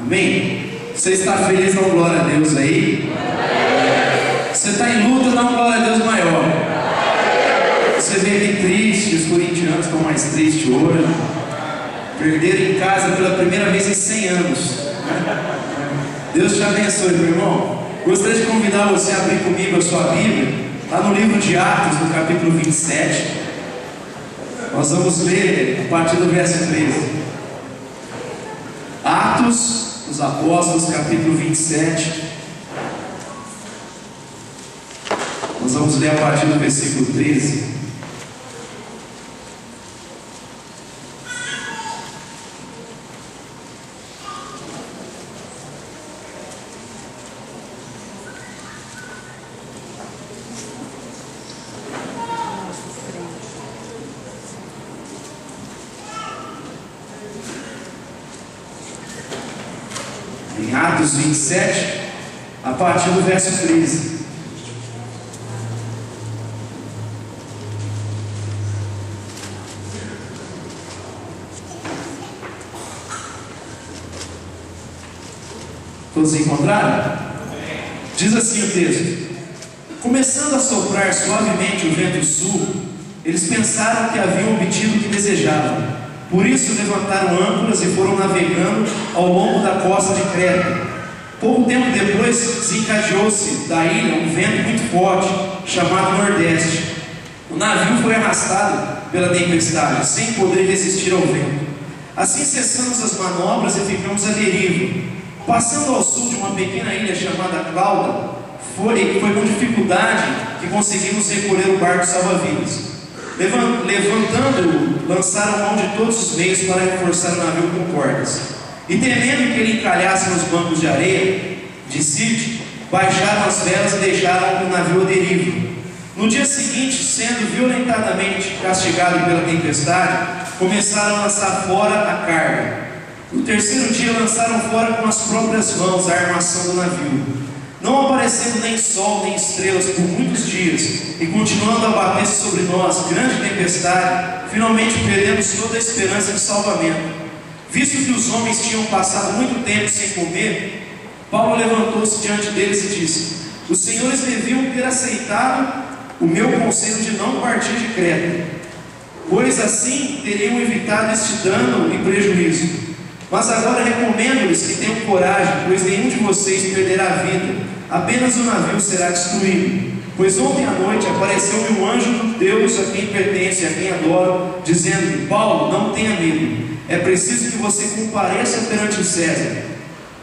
Amém? Você está feliz? Dá uma glória a Deus aí. Você está em luta? Dá uma glória a Deus maior. Você veio aqui triste, os corintianos estão mais tristes hoje. Perderam em casa pela primeira vez em 100 anos. Deus te abençoe, meu irmão. Gostaria de convidar você a abrir comigo a sua Bíblia, lá no livro de Atos, no capítulo 27. Nós vamos ler a partir do verso 13. Atos dos Apóstolos, capítulo 27. Nós vamos ler a partir do versículo 13. Em Atos 27, a partir do verso 13. Todos encontraram? Diz assim o texto: começando a soprar suavemente o vento sul, eles pensaram que haviam obtido o que desejavam. Por isso levantaram âncoras e foram navegando ao longo da costa de Creta. Pouco tempo depois desencadeou-se da ilha um vento muito forte, chamado Nordeste. O navio foi arrastado pela tempestade, sem poder resistir ao vento. Assim cessamos as manobras e ficamos à deriva. Passando ao sul de uma pequena ilha chamada Clauda, foi com dificuldade que conseguimos recolher o barco salva-vidas. Levantando-o, lançaram mão de todos os meios para reforçar o navio com cordas. E temendo que ele encalhasse nos bancos de areia de Sirte, baixaram as velas e deixaram o navio à deriva. No dia seguinte, sendo violentamente castigado pela tempestade, começaram a lançar fora a carga. No terceiro dia lançaram fora com as próprias mãos a armação do navio. Não aparecendo nem sol nem estrelas por muitos dias, e continuando a bater-se sobre nós grande tempestade, finalmente perdemos toda a esperança de salvamento. Visto que os homens tinham passado muito tempo sem comer, Paulo levantou-se diante deles e disse: os senhores deviam ter aceitado o meu conselho de não partir de Creta, pois assim teriam evitado este dano e prejuízo. Mas agora recomendo-lhes que tenham coragem, pois nenhum de vocês perderá a vida, apenas o navio será destruído. Pois ontem à noite apareceu-me um anjo do Deus a quem pertence e a quem adoro, dizendo-me: Paulo, não tenha medo, é preciso que você compareça perante o César.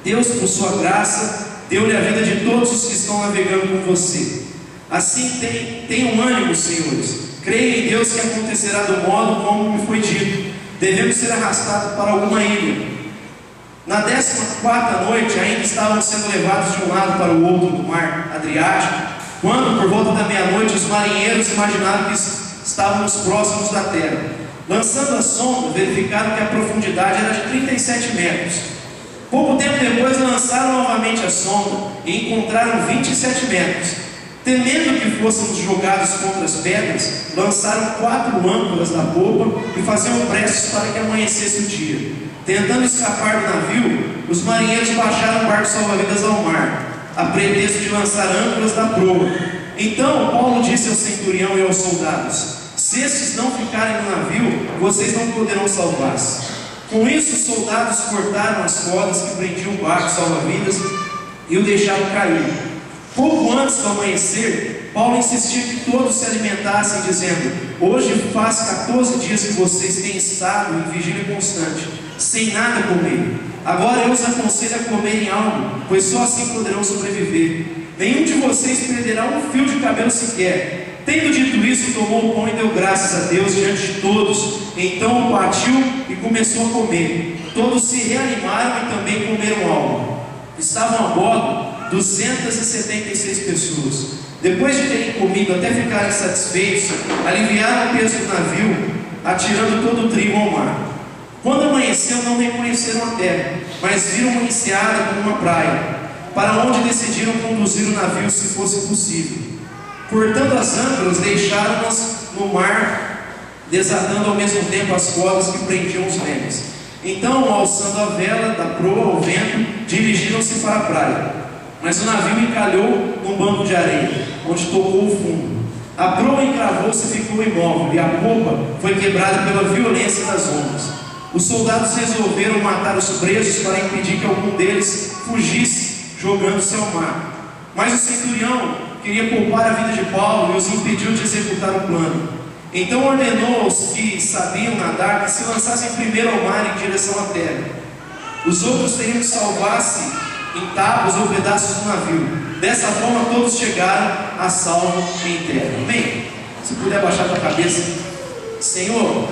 Deus, por sua graça, deu-lhe a vida de todos os que estão navegando com você. Assim tenham ânimo, senhores, creia em Deus que acontecerá do modo como me foi dito. Devemos ser arrastados para alguma ilha. Na 14ª noite ainda estavam sendo levados de um lado para o outro do mar Adriático, quando, por volta da meia-noite, os marinheiros imaginaram que estávamos próximos da terra. Lançando a sonda, verificaram que a profundidade era de 37 metros. Pouco tempo depois lançaram novamente a sonda e encontraram 27 metros. Temendo que fôssemos jogados contra as pedras, lançaram 4 âncoras da popa e faziam preces para que amanhecesse o dia. Tentando escapar do navio, os marinheiros baixaram o barco salva-vidas ao mar, a pretexto de lançar âncoras da proa. Então Paulo disse ao centurião e aos soldados: se estes não ficarem no navio, vocês não poderão salvar-se. Com isso, os soldados cortaram as cordas que prendiam o barco salva-vidas e o deixaram cair. Pouco antes do amanhecer, Paulo insistia que todos se alimentassem, dizendo: hoje faz 14 dias que vocês têm estado em vigília constante, sem nada comer. Agora eu os aconselho a comerem algo, pois só assim poderão sobreviver. Nenhum de vocês perderá um fio de cabelo sequer. Tendo dito isso, tomou o pão e deu graças a Deus diante de todos. Então o partiu e começou a comer. Todos se reanimaram e também comeram algo. Estavam a bordo 276 pessoas. Depois de terem comido até ficarem satisfeitos, aliviaram o peso do navio, atirando todo o trigo ao mar. Quando amanheceu, não reconheceram a terra, mas viram uma enseada como uma praia, para onde decidiram conduzir o navio se fosse possível. Cortando as âncoras, deixaram-nas no mar, desatando ao mesmo tempo as cordas que prendiam os remes. Então, alçando a vela da proa ao vento, dirigiram-se para a praia. Mas o navio encalhou num banco de areia, onde tocou o fundo. A proa encravou-se e ficou imóvel, e a popa foi quebrada pela violência das ondas. Os soldados resolveram matar os presos para impedir que algum deles fugisse, jogando-se ao mar. Mas o centurião queria poupar a vida de Paulo e os impediu de executar o plano. Então ordenou aos que sabiam nadar que se lançassem primeiro ao mar em direção à terra. Os outros teriam que salvar-se em tábuas ou pedaços do navio. Dessa forma todos chegaram a salvo em terra. Amém? Se puder baixar a tua cabeça. Senhor,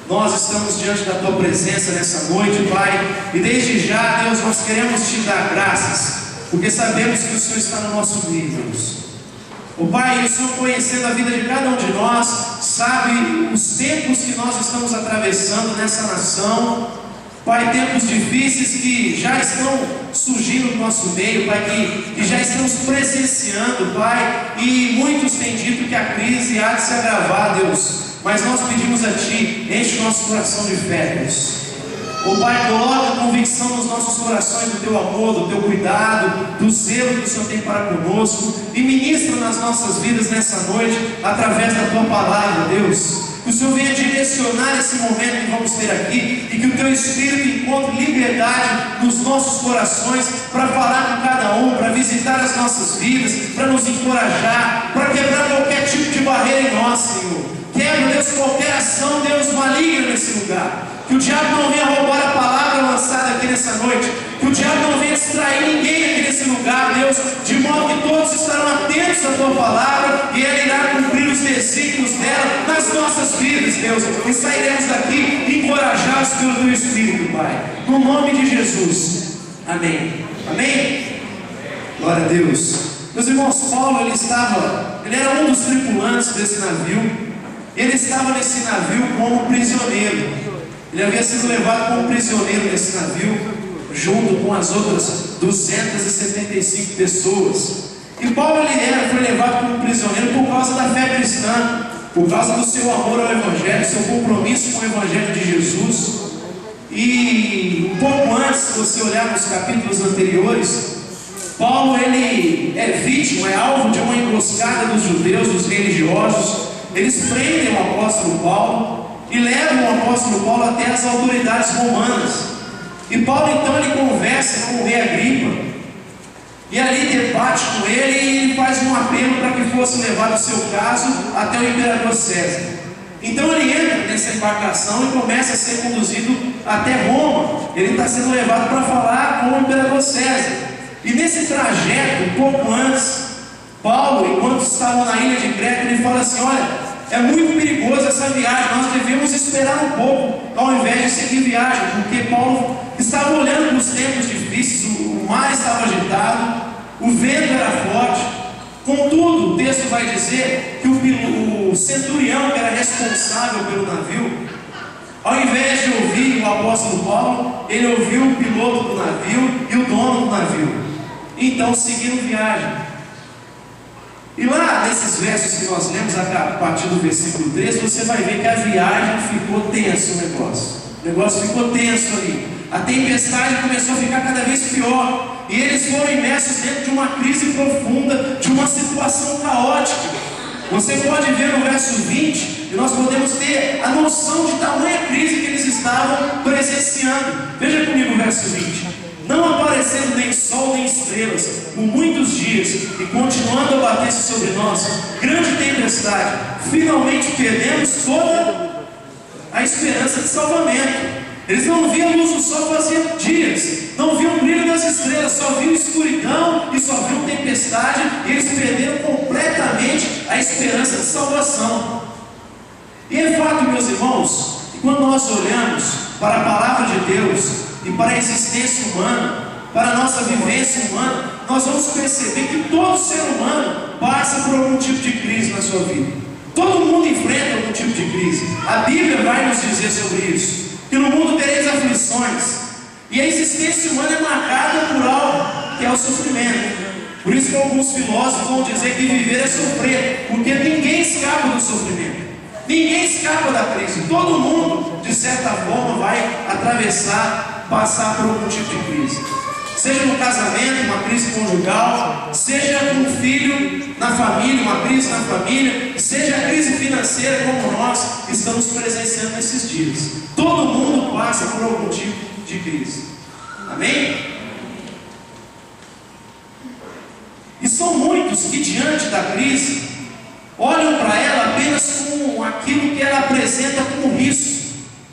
nós estamos diante da tua presença nessa noite, Pai, e desde já, Deus, nós queremos te dar graças, porque sabemos que o Senhor está no nosso meio, Deus. O Pai, o Senhor, conhecendo a vida de cada um de nós, sabe os tempos que nós estamos atravessando nessa nação, Pai, tempos difíceis que já estão surgindo no nosso meio, Pai, que já estamos presenciando, Pai, e muitos têm dito que a crise há de se agravar, Deus, mas nós pedimos a Ti, enche o nosso coração de fé, Deus. O Pai, coloca convicção nos nossos corações do Teu amor, do Teu cuidado, do zelo que o Senhor tem para conosco, e ministra nas nossas vidas nessa noite, através da Tua palavra, Deus. Que o Senhor venha direcionar esse momento que vamos ter aqui, e que o Teu Espírito encontre liberdade nos nossos corações, para falar com cada um, para visitar as nossas vidas, para nos encorajar, para quebrar qualquer tipo de barreira em nós, Senhor. Quebra, Deus, qualquer ação, Deus, maligna nesse lugar. Que o diabo não venha roubar a palavra lançada aqui nessa noite. Que o diabo não venha distrair ninguém aqui nesse lugar, Deus, de modo que todos estarão atentos à Tua palavra e ela irá cumprir os desígnios dela nas nossas vidas, Deus. E sairemos daqui encorajados pelo Teu Espírito, Pai. No nome de Jesus. Amém. Amém? Glória a Deus. Meus irmãos, Paulo, ele era um dos tripulantes desse navio. Ele estava nesse navio como prisioneiro. Ele havia sido levado como prisioneiro nesse navio, junto com as outras 275 pessoas. E Paulo foi levado como prisioneiro por causa da fé cristã, por causa do seu amor ao Evangelho, seu compromisso com o Evangelho de Jesus. E um pouco antes, se você olhar nos capítulos anteriores, Paulo ele é vítima, é alvo de uma emboscada dos judeus, dos religiosos. Eles prendem o apóstolo Paulo e levam o apóstolo Paulo até as autoridades romanas. E Paulo então ele conversa com o rei Agripa, e ali debate com ele, e ele faz um apelo para que fosse levado o seu caso até o imperador César. Então ele entra nessa embarcação e começa a ser conduzido até Roma. Ele está sendo levado para falar com o imperador César. E nesse trajeto, um pouco antes, Paulo, enquanto estavam na ilha de Creta, ele fala assim: olha, é muito perigoso essa viagem, nós devemos esperar um pouco, ao invés de seguir viagem, porque Paulo estava olhando para os tempos difíceis, o mar estava agitado, o vento era forte. Contudo, o texto vai dizer que o centurião, que era responsável pelo navio, ao invés de ouvir o apóstolo Paulo, ele ouviu o piloto do navio e o dono do navio. Então seguiram viagem. E lá nesses versos que nós lemos, a partir do versículo 3, você vai ver que a viagem ficou tenso, o negócio ficou tenso ali. A tempestade começou a ficar cada vez pior, e eles foram imersos dentro de uma crise profunda, de uma situação caótica. Você pode ver no verso 20, e nós podemos ter a noção de tamanha crise que eles estavam presenciando. Veja comigo o verso 20. Não aparecendo nem sol nem estrelas por muitos dias, e continuando a bater-se sobre nós grande tempestade, finalmente perdemos toda a esperança de salvamento. Eles não viam a luz do sol fazia dias, não viam o brilho das estrelas, só viam escuridão e só viam tempestade, e eles perderam completamente a esperança de salvação. E é fato, meus irmãos, que quando nós olhamos para a palavra de Deus e para a existência humana, para a nossa vivência humana, nós vamos perceber que todo ser humano passa por algum tipo de crise na sua vida. Todo mundo enfrenta algum tipo de crise. A Bíblia vai nos dizer sobre isso, que no mundo tereis aflições, e a existência humana é marcada por algo que é o sofrimento. Por isso que alguns filósofos vão dizer que viver é sofrer, porque ninguém escapa do sofrimento, ninguém escapa da crise, todo mundo de certa forma, vai atravessar, passar por algum tipo de crise. Seja no casamento, uma crise conjugal, seja com um filho na família, uma crise na família, seja a crise financeira como nós estamos presenciando nesses dias. Todo mundo passa por algum tipo de crise. Amém? E são muitos que diante da crise olham para ela apenas como aquilo que ela apresenta como risco,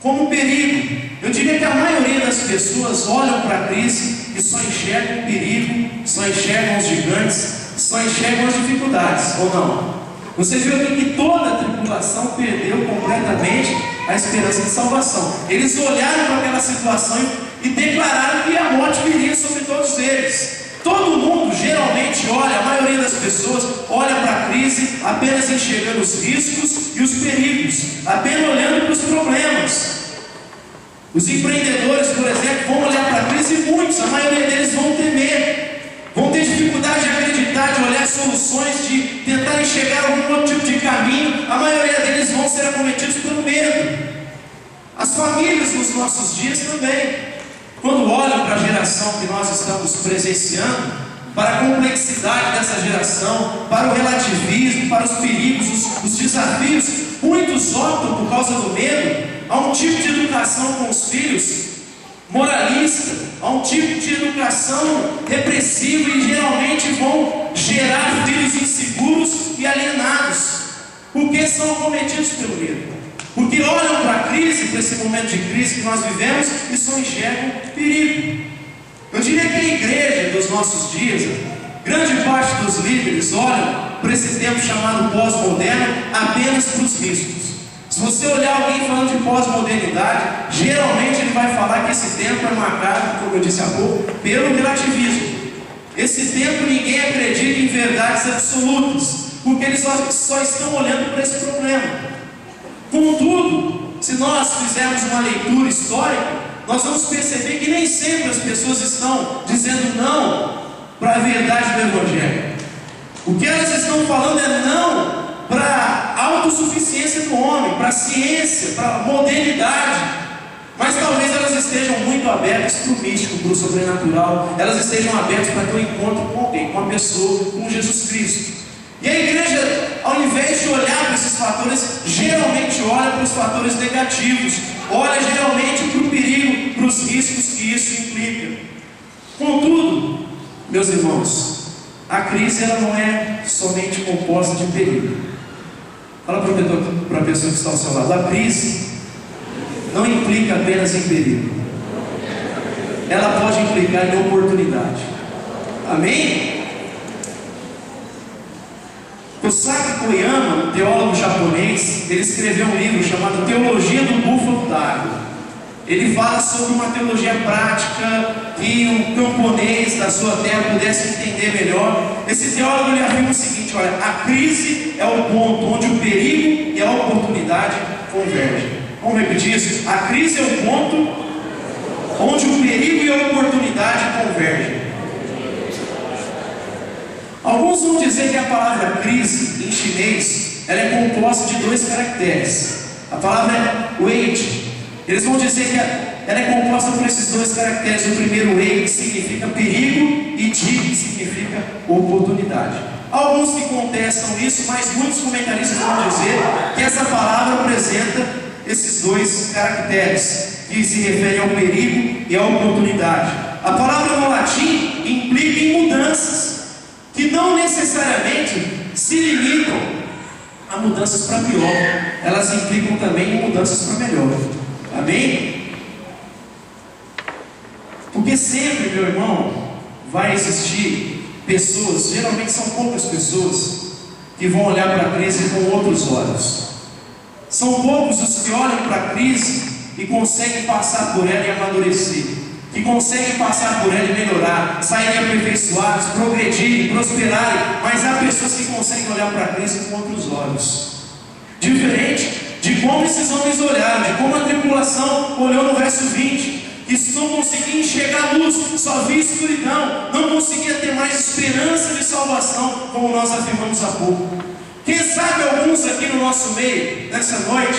como perigo. Eu diria que a maioria das pessoas olham para a crise e só enxergam o perigo, só enxergam os gigantes, só enxergam as dificuldades, ou não? Você viu aqui que toda a tripulação perdeu completamente a esperança de salvação. Eles olharam para aquela situação e declararam que a morte viria sobre todos eles. Todo mundo geralmente olha, a maioria das pessoas olha para a crise apenas enxergando os riscos e os perigos, apenas olhando para os problemas. Os empreendedores, por exemplo, vão olhar para a crise e muitos, a maioria deles vão temer, vão ter dificuldade de acreditar, de olhar soluções, de tentar enxergar algum outro tipo de caminho. A maioria deles vão ser acometidos pelo medo. As famílias nos nossos dias também, quando olham para a geração que nós estamos presenciando, para a complexidade dessa geração, para o relativismo, para os perigos, os desafios, muitos optam por causa do medo a um tipo de educação com os filhos moralista, a um tipo de educação repressiva, e geralmente vão gerar filhos inseguros e alienados, porque são acometidos pelo medo, porque olham para a crise, para esse momento de crise que nós vivemos, e só enxergam perigo. Eu diria que a igreja dos nossos dias, grande parte dos líderes olham para esse tempo chamado pós-moderno apenas para os riscos. Se você olhar alguém falando de pós-modernidade, geralmente ele vai falar que esse tempo é marcado, como eu disse há pouco, pelo relativismo. Esse tempo ninguém acredita em verdades absolutas, porque eles só estão olhando para esse problema. Contudo, se nós fizermos uma leitura histórica, nós vamos perceber que nem sempre as pessoas estão dizendo não para a verdade do Evangelho. O que elas estão falando é não para a autossuficiência do homem, para a ciência, para a modernidade. Mas talvez elas estejam muito abertas para o místico, para o sobrenatural. Elas estejam abertas para ter um encontro com alguém, com uma pessoa, com Jesus Cristo. E a igreja, ao invés de olhar para esses fatores, geralmente olha para os fatores negativos, olha geralmente para o perigo, para os riscos que isso implica. Contudo, meus irmãos, a crise ela não é somente composta de perigo. Fala para a pessoa que está ao seu lado: a crise não implica apenas em perigo, ela pode implicar em oportunidade. Amém? Kosaki Koyama, um teólogo japonês, ele escreveu um livro chamado Teologia do Búfalo d'Água. Ele fala sobre uma teologia prática que um camponês da sua terra pudesse entender melhor. Esse teólogo ele afirma o seguinte: olha, a crise é o ponto onde o perigo e a oportunidade convergem. Vamos repetir isso? A crise é o ponto onde o perigo e a oportunidade convergem. Alguns vão dizer que a palavra crise em chinês ela é composta de dois caracteres. A palavra é wei. Eles vão dizer que ela é composta por esses dois caracteres. O primeiro wei, que significa perigo, e ji, que significa oportunidade. Alguns que contestam isso, mas muitos comentaristas vão dizer que essa palavra apresenta esses dois caracteres, que se referem ao perigo e à oportunidade. A palavra no latim implica em mudanças, que não necessariamente se limitam a mudanças para pior, elas implicam também em mudanças para melhor. Amém? Porque sempre, meu irmão, vai existir pessoas, geralmente são poucas pessoas, que vão olhar para a crise com outros olhos. São poucos os que olham para a crise e conseguem passar por ela e amadurecer, que conseguem passar por ela e melhorar, saírem aperfeiçoados, progredirem, prosperarem. Mas há pessoas que conseguem olhar para a crise com outros olhos, diferente de como esses homens olharam, de como a tripulação olhou no verso 20, que não conseguia enxergar luz, só via escuridão, não conseguia ter mais esperança de salvação, como nós afirmamos há pouco. Quem sabe alguns aqui no nosso meio, nessa noite,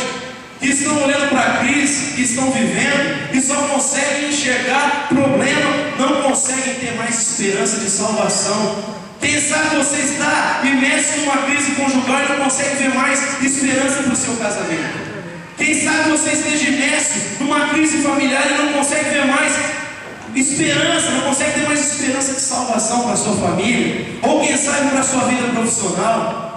que estão olhando para a crise, que estão vivendo e só conseguem enxergar problema, não conseguem ter mais esperança de salvação. Quem sabe você está imerso em uma crise conjugal e não consegue ver mais esperança para o seu casamento. Quem sabe você esteja imerso numa crise familiar e não consegue ver mais esperança, não consegue ter mais esperança de salvação para a sua família, ou quem sabe para a sua vida profissional.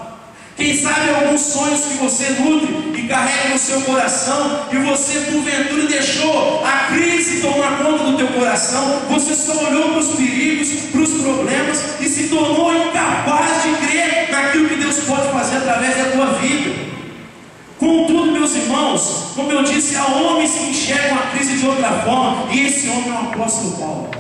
Quem sabe alguns sonhos que você nutre e carrega no seu coração, e você porventura deixou a crise tomar conta do teu coração, você só olhou para os perigos, para os problemas e se tornou incapaz de crer naquilo que Deus pode fazer através da tua vida. Contudo, meus irmãos, como eu disse, há homens que enxergam a crise de outra forma, e esse homem é o apóstolo Paulo.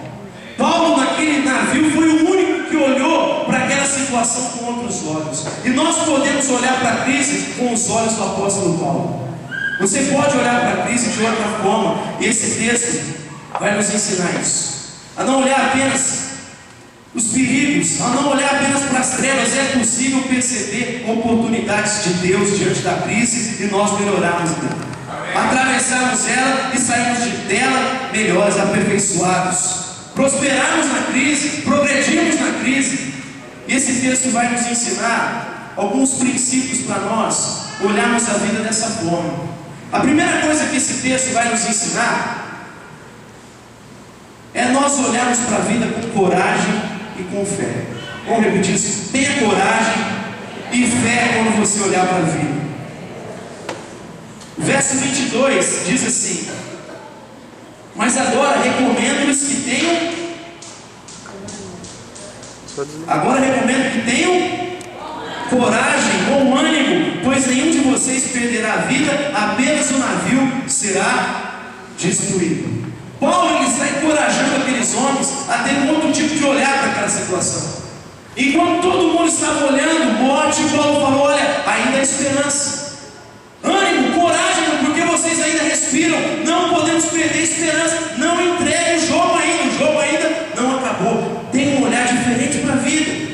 Paulo, naquele navio, foi o único que olhou para aquela situação com outros olhos. E nós podemos olhar para a crise com os olhos do apóstolo Paulo. Você pode olhar para a crise de outra forma, e esse texto vai nos ensinar isso. A não olhar apenas os perigos, a não olhar apenas para as trevas. É possível perceber oportunidades de Deus diante da crise e nós melhorarmos dela, atravessarmos ela e sairmos dela melhores, aperfeiçoados, prosperarmos na crise, progredirmos na crise. E esse texto vai nos ensinar alguns princípios para nós olharmos a vida dessa forma. A primeira coisa que esse texto vai nos ensinar é nós olharmos para a vida com coragem e com fé. Vamos repetir isso? Tenha coragem e fé quando você olhar para a vida. O verso 22 diz assim: mas agora recomendo-lhes que tenham coragem, bom ânimo, pois nenhum de vocês perderá a vida, apenas o navio será destruído. Paulo está encorajando aqueles homens a ter um outro tipo de olhar para aquela situação. Enquanto todo mundo estava olhando morte, Paulo falou: olha, ainda há esperança. Ânimo, coragem, porque vocês ainda respiram. Não podemos perder a esperança. Não entregue o jogo ainda não acabou. Tem um olhar diferente para a vida.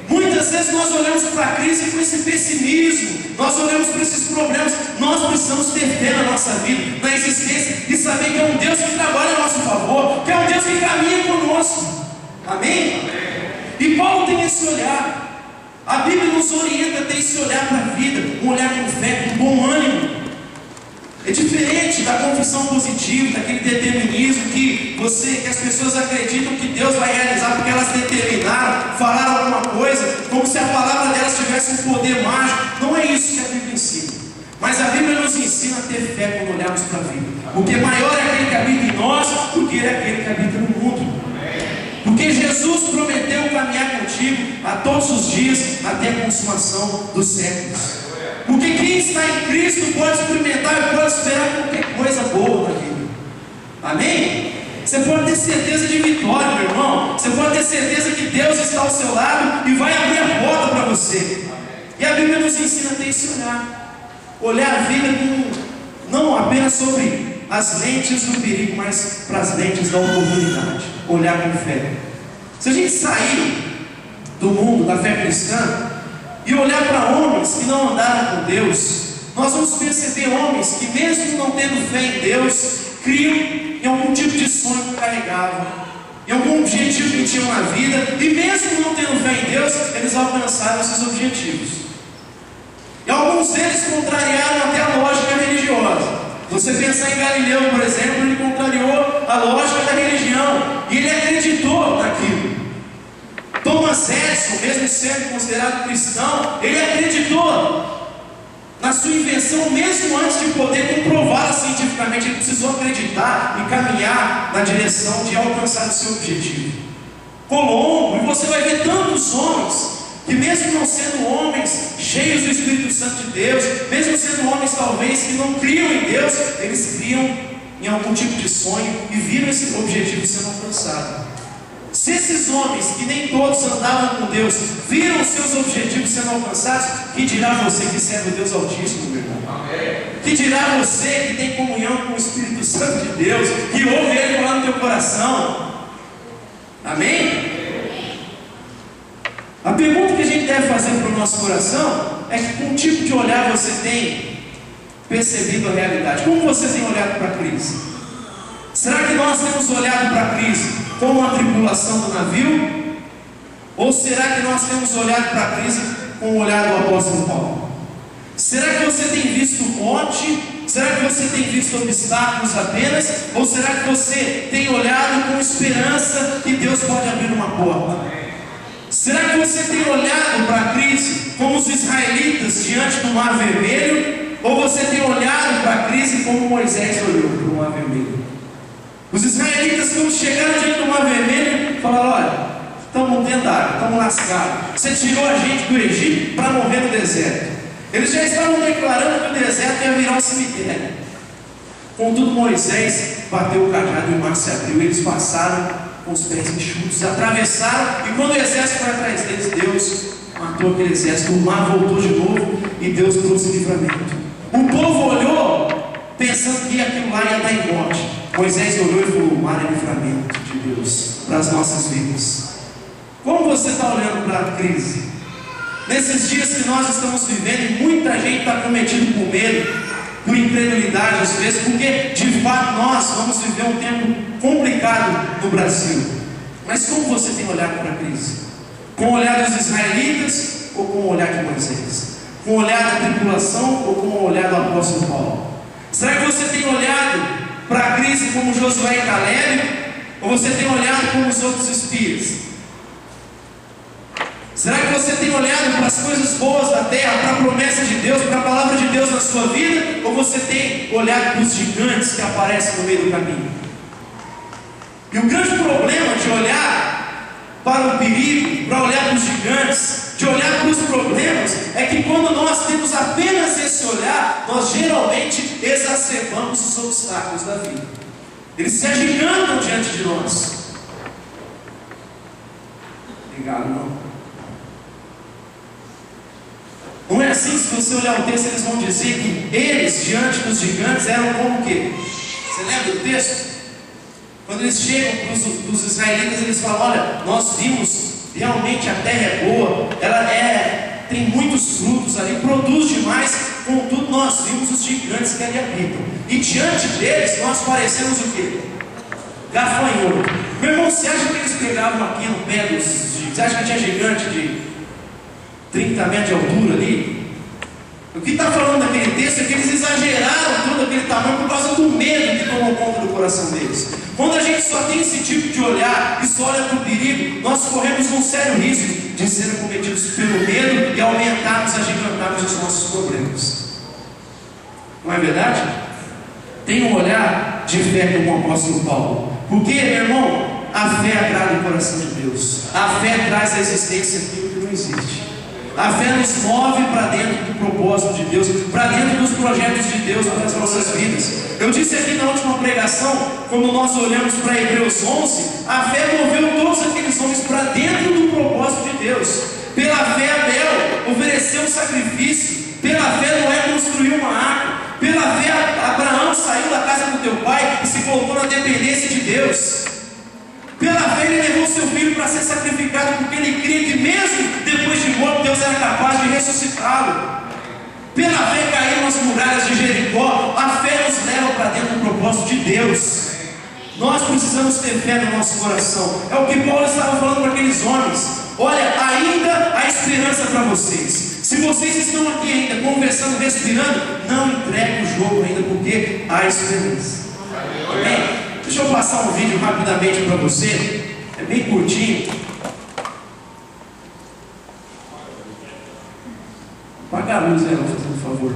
Muitas vezes nós olhamos para a crise com esse pessimismo, nós olhamos para esses problemas. Nós precisamos ter fé na nossa vida, na existência, e saber que é um Deus que trabalha a nosso favor, que é um Deus que caminha conosco. Amém? E Paulo tem esse olhar. A Bíblia nos orienta a ter esse olhar para a vida, um olhar com fé, com bom ânimo. É diferente da confissão positiva, daquele determinismo que as pessoas acreditam que Deus vai realizar porque elas determinaram, falaram alguma coisa, como se a palavra delas tivesse um poder mágico. Não é isso que a Bíblia ensina. Mas a Bíblia nos ensina a ter fé quando olharmos para a vida. Porque maior é aquele que habita em nós do que é aquele que habita no mundo. Porque Jesus prometeu caminhar contigo a todos os dias até a consumação dos séculos. Porque quem está em Cristo pode experimentar e pode esperar qualquer coisa boa na vida. Amém? Você pode ter certeza de vitória, meu irmão. Você pode ter certeza que Deus está ao seu lado e vai abrir a porta para você. E a Bíblia nos ensina a ter esse olhar. Olhar a vida não apenas sobre as lentes do perigo, mas para as lentes da oportunidade. Olhar com fé. Se a gente sair do mundo da fé cristã e olhar para homens que não andaram com Deus, nós vamos perceber homens que, mesmo não tendo fé em Deus, criam em algum tipo de sonho que carregavam, em algum objetivo que tinham na vida, e mesmo não tendo fé em Deus, eles alcançaram esses objetivos. E alguns deles contrariaram até a lógica religiosa. Você pensar em Galileu, por exemplo, ele contrariou a lógica da religião, e ele acreditou naquilo. Thomas Edison, mesmo sendo considerado cristão, ele acreditou na sua invenção, mesmo antes de poder comprová-la cientificamente. Ele precisou acreditar e caminhar na direção de alcançar o seu objetivo. Colombo, e você vai ver tantos homens que, mesmo não sendo homens cheios do Espírito Santo de Deus, mesmo sendo homens talvez que não criam em Deus, eles criam em algum tipo de sonho e viram esse objetivo sendo alcançado. Se esses homens, que nem todos andavam com Deus, viram os seus objetivos sendo alcançados, que dirá você que serve o Deus Altíssimo, meu irmão? Amém. Que dirá você que tem comunhão com o Espírito Santo de Deus, que ouve Ele falar no teu coração? Amém? A pergunta que a gente deve fazer para o nosso coração é que tipo de olhar você tem percebido a realidade? Como você tem olhado para a crise? Será que nós temos olhado para a crise como uma tripulação do navio? Ou será que nós temos olhado para a crise com o olhar do apóstolo Paulo? Será que você tem visto monte? Será que você tem visto obstáculos apenas? Ou será que você tem olhado com esperança que Deus pode abrir uma porta? Será que você tem olhado para a crise como os israelitas diante do Mar Vermelho? Ou você tem olhado para a crise como Moisés olhou para o Mar Vermelho? Os israelitas, quando chegaram diante do Mar Vermelho, falaram: olha, estamos dentro da água, estamos lascados. Você tirou a gente do Egito para morrer no deserto. Eles já estavam declarando que o deserto ia virar um cemitério. Contudo, Moisés bateu o cajado e o mar se abriu. Eles passaram com os pés enxutos, atravessaram, e quando o exército foi atrás deles, Deus matou aquele exército. O mar voltou de novo e Deus trouxe livramento. O povo olhou pensando que aquilo lá ia dar em morte. Moisés olhou e falou: o mar é livramento de Deus para as nossas vidas. Como você está olhando para a crise? Nesses dias que nós estamos vivendo, muita gente está cometido por medo, por incredulidade às vezes, porque de fato nós vamos viver um tempo complicado no Brasil. Mas como você tem olhado para a crise? Com o olhar dos israelitas ou com o olhar de Moisés? Com o olhar da tripulação ou com o olhar do apóstolo Paulo? Será que você tem olhado para a crise como Josué e Caleb? Ou você tem olhado como os outros espias? Será que você tem olhado para as coisas boas da terra, para a promessa de Deus, para a palavra de Deus na sua vida? Ou você tem olhado para os gigantes que aparecem no meio do caminho? E o grande problema de olhar para o perigo, para olhar para os gigantes, de olhar para os problemas, é que quando nós temos apenas esse olhar, nós geralmente exacerbamos os obstáculos da vida. Eles se agigantam diante de nós. Obrigado, não? Não é assim? Se você olhar o texto, eles vão dizer que eles, diante dos gigantes, eram como o quê? Você lembra do texto? Quando eles chegam para os israelitas, eles falam: olha, nós vimos, realmente a terra é boa, ela tem muitos frutos ali, produz demais, contudo nós vimos os gigantes que ali habitam. E diante deles, nós parecemos o quê? Gafanhoto. Meu irmão, você acha que eles pegavam aqui no pé dos gigantes? Você acha que tinha gigante de 30 metros de altura ali? O que está falando naquele texto é que eles exageraram todo aquele tamanho por causa do medo que tomou conta do coração deles. Quando a gente só tem esse tipo de olhar e só olha para o perigo, nós corremos um sério risco de sermos cometidos pelo medo e aumentarmos, agigantarmos os nossos problemas. Não é verdade? Tenha um olhar de fé como o apóstolo Paulo. Porque, meu irmão, a fé agrada o coração de Deus. A fé traz à existência aquilo que não existe. A fé nos move para dentro do propósito de Deus, para dentro dos projetos de Deus para as nossas vidas. Eu disse aqui na última pregação, quando nós olhamos para Hebreus 11, a fé moveu todos aqueles homens para dentro do propósito de Deus. Pela fé Abel ofereceu um sacrifício, pela fé Noé construiu uma arca, pela fé Abraão saiu da casa do teu pai e se colocou na dependência de Deus. Pela fé ele levou seu filho para ser sacrificado, porque ele cria que mesmo depois de morto Deus era capaz de ressuscitá-lo. Pela fé caíram as muralhas de Jericó. A fé nos leva para dentro do propósito de Deus. Nós precisamos ter fé no nosso coração. É o que Paulo estava falando para aqueles homens. Olha, ainda há esperança para vocês. Se vocês estão aqui ainda conversando, respirando, não entregue o jogo ainda, porque há esperança. Amém? Deixa eu passar um vídeo rapidamente para você. É bem curtinho. Apaga a luz, né, por favor.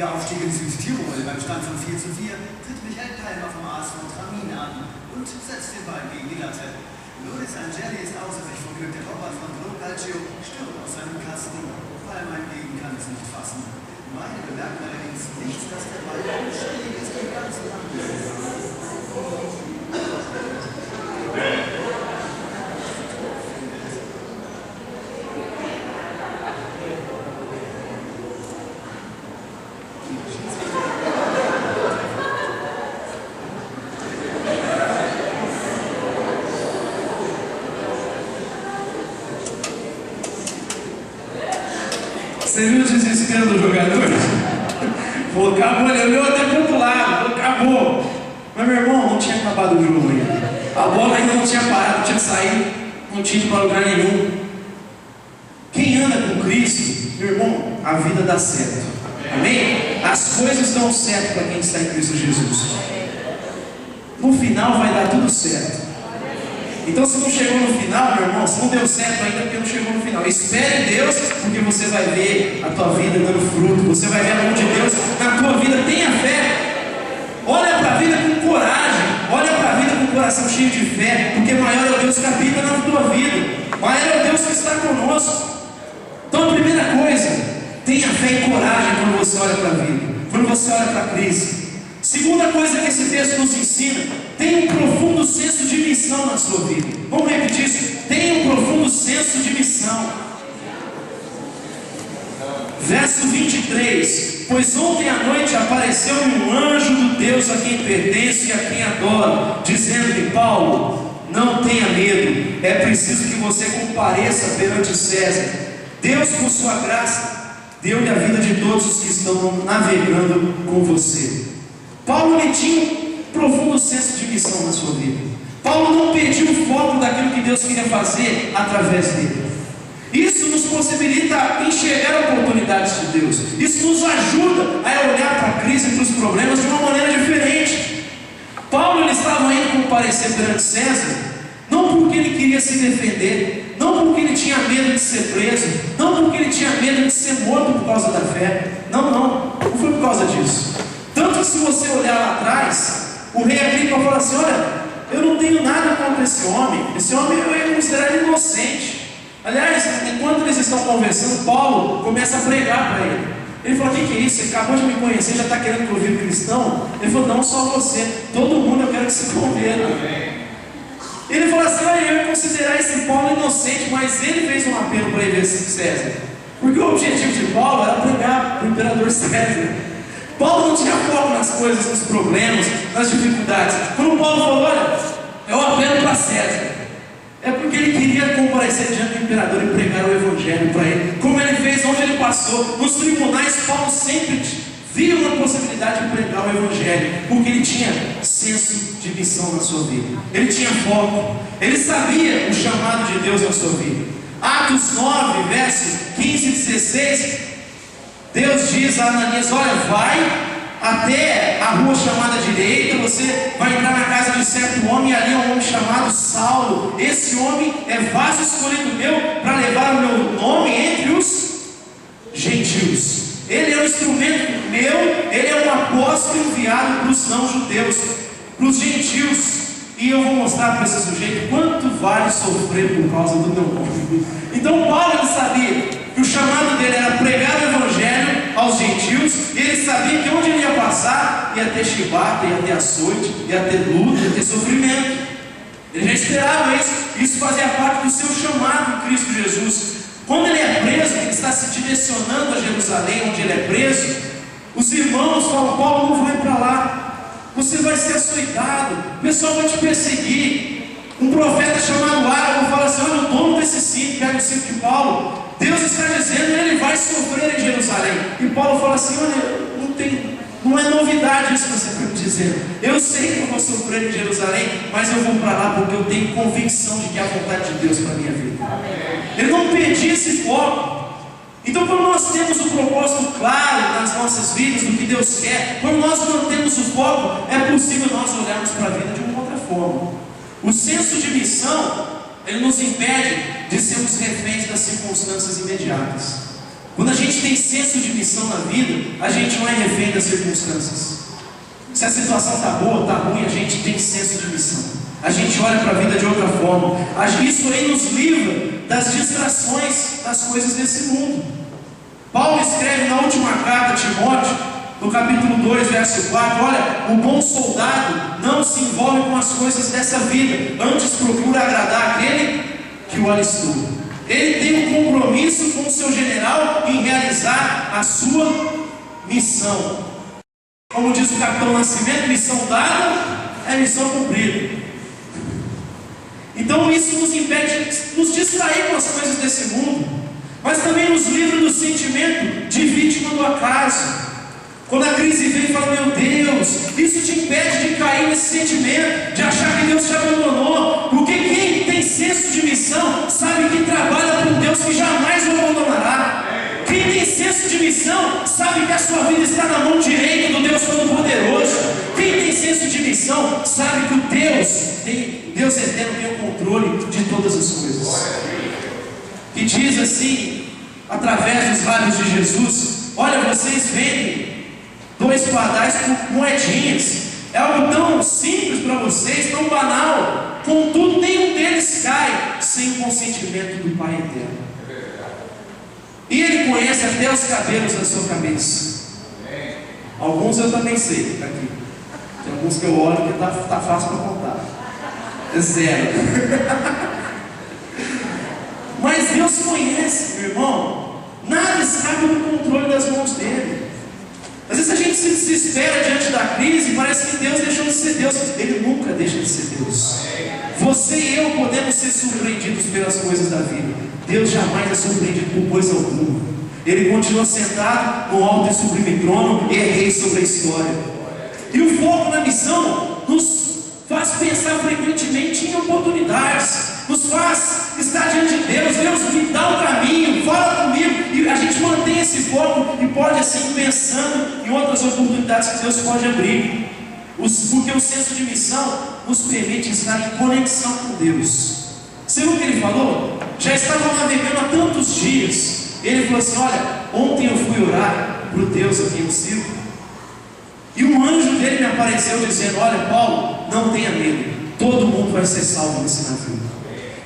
Aufstieg in Südtirol beim Stand von 4:4 tritt Michael Keimer vom ASV Tramin an und setzt den Ball gegen die Latte. Loris Angeli ist außer sich vor Glück. Der Torwart von Lo Calcio stürmt aus seinem Kasten. Ballmann gegen kann es nicht fassen. Beide bemerken allerdings nicht, dass der Ball schwierig ist, den ganzen Land. Você viu o desespero do jogador? Falou, acabou, ele olhou até pro outro lado, falou, acabou. Mas meu irmão, não tinha acabado o jogo ainda. A bola ainda não tinha parado, não tinha saído, não tinha ido para lugar nenhum. Quem anda com Cristo, meu irmão, a vida dá certo. Amém? As coisas dão certo para quem está em Cristo Jesus. No final vai dar tudo certo. Então, se não chegou no final, meu irmão, se não deu certo ainda, porque não chegou no final, espere Deus, porque você vai ver a tua vida dando fruto, você vai ver a mão de Deus na tua vida. Tenha fé, olha para a vida com coragem, olha para a vida com o coração cheio de fé, porque maior é o Deus que habita na tua vida, maior é o Deus que está conosco. Então, a primeira coisa, tenha fé e coragem quando você olha para a vida, quando você olha para Cristo. Segunda coisa que esse texto nos ensina, tenha um profundo senso de missão na sua vida. Vamos repetir isso? Tenha um profundo senso de missão. Verso 23: Pois ontem à noite apareceu-me um anjo do Deus a quem pertenço e a quem adoro, dizendo-me: Paulo, não tenha medo, é preciso que você compareça perante César. Deus, por sua graça, deu-lhe a vida de todos os que estão navegando com você. Paulo tinha um profundo senso de missão na sua vida. Paulo não perdia o foco daquilo que Deus queria fazer através dele. Isso nos possibilita enxergar oportunidades de Deus. Isso nos ajuda a olhar para a crise e para os problemas de uma maneira diferente. Paulo ele estava indo comparecer perante César, não porque ele queria se defender, não porque ele tinha medo de ser preso, não porque ele tinha medo de ser morto por causa da fé. Não foi por causa disso. Tanto que se você olhar lá atrás, o rei Agripa fala assim: olha, eu não tenho nada contra esse homem eu ia considerar ele inocente. Aliás, enquanto eles estão conversando, Paulo começa a pregar para ele. Ele falou: o que é isso? Você acabou de me conhecer, já está querendo que eu vire cristão? Ele falou: não só você, todo mundo eu quero que se converta. Ele falou assim: olha, eu ia considerar esse Paulo inocente, mas ele fez um apelo para ele, César, porque o objetivo de Paulo era pregar para o imperador César. Paulo não tinha foco nas coisas, nos problemas, nas dificuldades. Quando Paulo falou: olha, eu apelo para César, é porque ele queria comparecer diante do imperador e pregar o evangelho para ele, como ele fez onde ele passou. Nos tribunais, Paulo sempre via uma possibilidade de pregar o evangelho, porque ele tinha senso de missão na sua vida, ele tinha foco, ele sabia o chamado de Deus na sua vida. Atos 9, verso 15 e 16, Deus diz a Ananias: olha, vai até a rua chamada direita, você vai entrar na casa de certo homem, e ali é um homem chamado Saulo. Esse homem é vaso escolhido meu para levar o meu nome entre os gentios. Ele é um instrumento meu, ele é um apóstolo enviado para os não-judeus, para os gentios. E eu vou mostrar para esse sujeito quanto vale sofrer por causa do meu nome. Então Paulo ele sabia que o chamado dele era pregar o evangelho aos gentios, e ele sabia que onde ele ia passar, ia ter chibata, ia ter açoite, ia ter luta, ia ter sofrimento. Ele já esperava isso fazia parte do seu chamado em Cristo Jesus. Quando ele é preso, ele está se direcionando a Jerusalém, onde ele é preso. Os irmãos falam: Paulo, não vai para lá, você vai ser açoitado, o pessoal vai te perseguir. Um profeta chamado Ágabo fala assim: olha, o dono desse cinto, pega o cinto de Paulo, Deus está dizendo que ele vai sofrer em Jerusalém. E Paulo fala assim: olha, não é novidade isso que você está me dizendo. Eu sei que eu vou sofrer em Jerusalém, mas eu vou para lá porque eu tenho convicção de que é a vontade de Deus para a minha vida. Ele não perdia esse foco. Então, quando nós temos o propósito claro nas nossas vidas, do que Deus quer, quando nós mantemos o foco, é possível nós olharmos para a vida de uma outra forma. O senso de missão, ele nos impede de sermos reféns das circunstâncias imediatas. Quando a gente tem senso de missão na vida, a gente não é refém das circunstâncias. Se a situação está boa, está ruim, a gente tem senso de missão. A gente olha para a vida de outra forma. Isso aí nos livra das distrações das coisas desse mundo. Paulo escreve na última carta a Timóteo, no capítulo 2, verso 4, olha, o bom soldado não se envolve com as coisas dessa vida, antes procura agradar aquele que o alistou. Ele tem um compromisso com o seu general em realizar a sua missão. Como diz o capitão Nascimento, missão dada é missão cumprida. Então isso nos impede de nos distrair com as coisas desse mundo. mas também nos livra do sentimento de vítima do acaso. Quando a crise vem e fala, meu Deus, isso te impede de cair nesse sentimento, de achar que Deus te abandonou, porque quem tem senso de missão sabe que trabalha com Deus que jamais o abandonará. Quem tem senso de missão sabe que a sua vida está na mão direita do Deus Todo-Poderoso. Quem tem senso de missão sabe que o Deus eterno tem o controle de todas as coisas. Que diz assim, através dos lábios de Jesus: olha, vocês vendem 2 pardais por moedinhas. É algo tão simples para vocês, tão banal. Contudo, nenhum deles cai sem o consentimento do Pai eterno. E Ele conhece até os cabelos da sua cabeça. Alguns eu também sei, tá aqui. Tem alguns que eu olho que tá fácil para contar. É 0. Mas Deus conhece, meu irmão. Nada escapa do controle das mãos dele. Às vezes a gente se desespera diante da crise e parece que Deus deixou de ser Deus. Ele nunca deixa de ser Deus. Você e eu podemos ser surpreendidos pelas coisas da vida. Deus jamais é surpreendido por coisa alguma. Ele continua sentado no alto e sublime trono e é rei sobre a história. E o foco na missão nos faz pensar frequentemente em oportunidades, nos faz estar diante de Deus. Deus me dá um caminho, fala comigo, e a gente mantém esse foco e pode assim pensando em outras oportunidades que Deus pode abrir, porque o senso de missão nos permite estar em conexão com Deus. Você viu o que ele falou? Já estava navegando há tantos dias. Ele falou assim, olha, ontem eu fui orar para o Deus a quem eu sirvo, e um anjo dele me apareceu dizendo, olha Paulo, não tenha medo, todo mundo vai ser salvo nesse navio.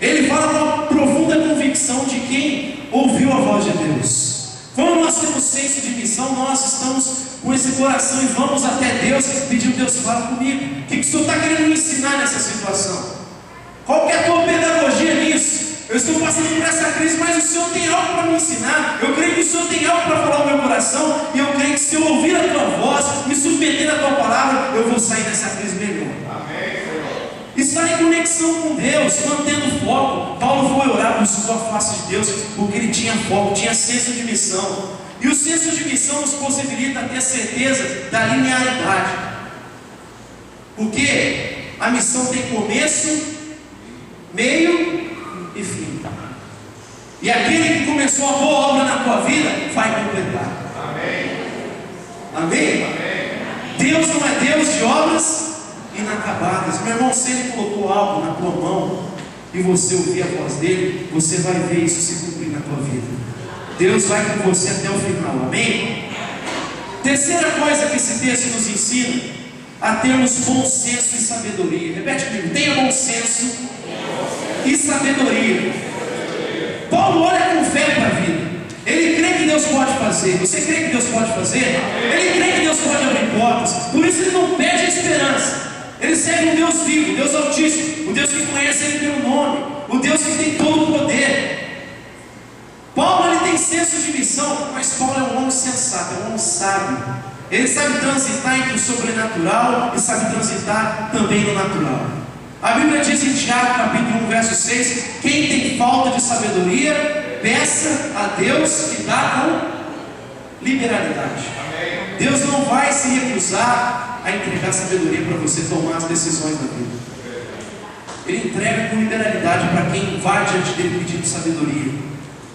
Ele fala com uma profunda convicção de quem ouviu a voz de Deus. Quando nós temos senso de missão, nós estamos com esse coração e vamos até Deus pedindo, Deus, fala comigo. O que o Senhor está querendo me ensinar nessa situação? Qual que é a tua pedagogia nisso? Eu estou passando por essa crise, mas o Senhor tem algo para me ensinar. Eu creio que o Senhor tem algo para falar ao meu coração, e eu creio que se eu ouvir a tua voz, me submeter à tua palavra, eu vou sair dessa crise melhor. Amém, Senhor. Estar em conexão com Deus, mantendo foco. Paulo foi orar, buscou a face de Deus, porque ele tinha foco, tinha senso de missão. E o senso de missão nos possibilita ter certeza da linearidade, porque a missão tem começo, meio e fim. E aquele que começou a boa obra na tua vida vai completar. Amém. Amém? Amém. Deus não é Deus de obras inacabadas. Meu irmão, se Ele colocou algo na tua mão e você ouvir a voz dele, você vai ver isso se cumprir na tua vida. Deus vai com você até o final. Amém? Terceira coisa que esse texto nos ensina: a termos bom senso e sabedoria. Repete comigo: tenha bom senso e sabedoria. Paulo olha com fé para a vida. Ele crê que Deus pode fazer. Você crê que Deus pode fazer? Ele crê que Deus pode abrir portas. Por isso ele não perde a esperança. Ele segue um Deus vivo, um Deus altíssimo, o Deus que conhece ele pelo nome, o Deus que tem todo o poder. Paulo, ele tem senso de missão, mas Paulo é um homem sensato, é um homem sábio. Ele sabe transitar entre o sobrenatural e sabe transitar também no natural. A Bíblia diz em Tiago, capítulo 1, verso 6: quem tem falta de sabedoria, peça a Deus que dá com liberalidade. Deus não vai se recusar a entregar sabedoria para você tomar as decisões da vida. Ele entrega com liberalidade para quem vai diante dele pedindo sabedoria.